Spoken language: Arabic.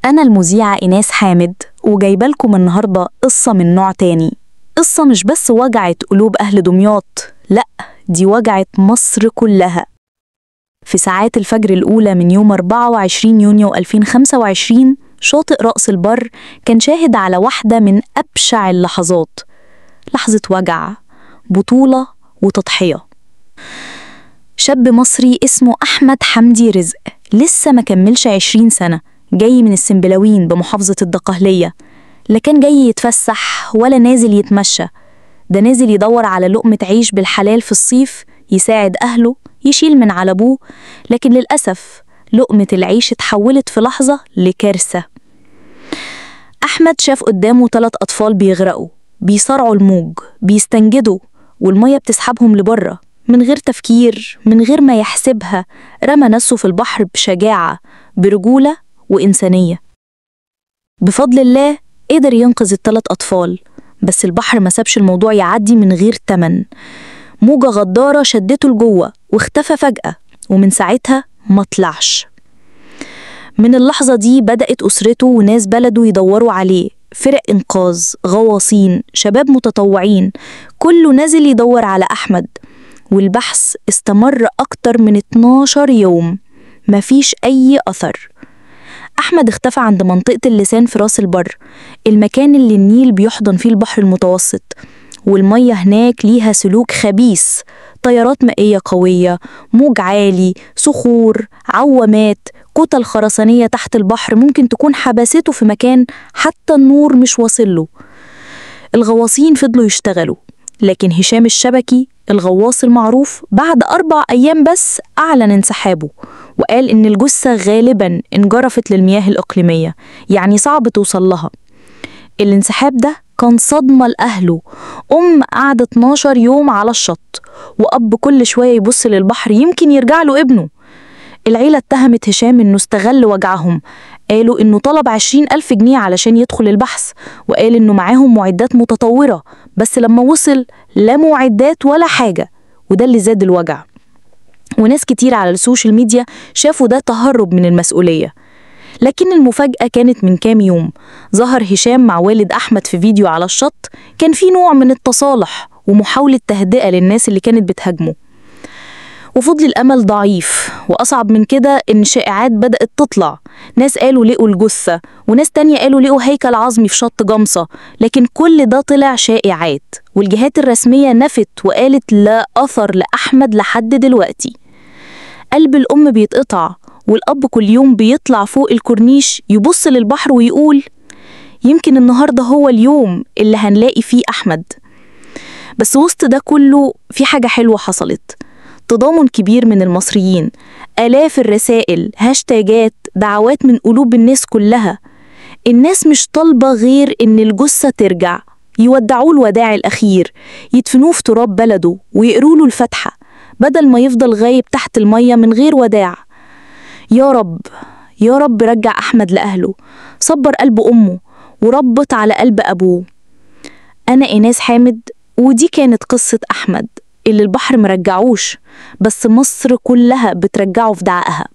أنا المذيعة إيناس حامد، وجايبالكم النهاردة قصة من نوع تاني. قصة مش بس وجعت قلوب أهل دمياط، لأ، دي وجعت مصر كلها. في ساعات الفجر الأولى من يوم 24 يونيو 2025 شاطئ رأس البر كان شاهد على واحدة من أبشع اللحظات. لحظة وجع، بطولة وتضحية. شاب مصري اسمه أحمد حمدي رزق، لسه ما كملش 20 سنة، جاي من السنبلاوين بمحافظة الدقهلية. لا كان جاي يتفسح ولا نازل يتمشى، ده نازل يدور على لقمة عيش بالحلال في الصيف، يساعد أهله، يشيل من على أبوه. لكن للأسف لقمة العيش اتحولت في لحظة لكارثة. أحمد شاف قدامه 3 أطفال بيغرقوا، بيصارعوا الموج، بيستنجدوا، والمية بتسحبهم لبره. من غير تفكير، من غير ما يحسبها، رمى نفسه في البحر بشجاعة، برجولة وإنسانية. بفضل الله قدر ينقذ ال3 أطفال، بس البحر ما سابش الموضوع يعدي من غير تمن. موجة غدارة شدته لجوه واختفى فجأة، ومن ساعتها ما طلعش. من اللحظة دي بدأت أسرته وناس بلده يدوروا عليه، فرق إنقاذ، غواصين، شباب متطوعين، كله نازل يدور على أحمد. والبحث استمر أكتر من 12 يوم، مفيش أي أثر. أحمد اختفى عند منطقة اللسان في راس البر، المكان اللي النيل بيحضن فيه البحر المتوسط، والمية هناك ليها سلوك خبيث، تيارات مائية قوية، موج عالي، صخور، عوامات، كتل خرسانية تحت البحر ممكن تكون حبسته في مكان حتى النور مش واصله. الغواصين فضلوا يشتغلوا، لكن هشام الشبكي الغواص المعروف بعد 4 أيام بس أعلن انسحابه، وقال إن الجثة غالباً انجرفت للمياه الإقليمية، يعني صعب توصل لها. الانسحاب ده كان صدمة لأهله، قعد 12 يوم على الشط، وأب كل شوية يبص للبحر يمكن يرجع له ابنه. العيلة اتهمت هشام إنه استغل وجعهم، قالوا إنه طلب 20,000 جنيه علشان يدخل البحث، وقال إنه معاهم معدات متطورة، بس لما وصل لا معدات ولا حاجة، وده اللي زاد الوجع. وناس كتير على السوشيال ميديا شافوا ده تهرب من المسؤولية. لكن المفاجأة كانت من كام يوم، ظهر هشام مع والد أحمد في فيديو على الشط، كان في نوع من التصالح ومحاولة تهدئة للناس اللي كانت بتهاجمه. وفضل الأمل ضعيف، وأصعب من كده إن شائعات بدأت تطلع، ناس قالوا لقوا الجثة، وناس تانية قالوا لقوا هيكل عظمي في شط جمصة، لكن كل ده طلع شائعات، والجهات الرسمية نفت وقالت لا أثر لأحمد لحد دلوقتي. قلب الأم بيتقطع، والأب كل يوم بيطلع فوق الكورنيش يبص للبحر ويقول يمكن النهاردة هو اليوم اللي هنلاقي فيه أحمد. بس وسط ده كله في حاجة حلوة حصلت، تضامن كبير من المصريين، آلاف الرسائل، هاشتاجات، دعوات من قلوب الناس كلها. الناس مش طالبة غير إن الجثة ترجع، يودعوه الوداع الأخير، يدفنوه في تراب بلده ويقروا له الفاتحة، بدل ما يفضل غايب تحت المية من غير وداع. يا رب، يا رب رجع أحمد لأهله، صبر قلب أمه، وربط على قلب أبوه. أنا إيناس حامد، ودي كانت قصة أحمد اللي البحر مرجعوش، بس مصر كلها بترجعه في دعائها.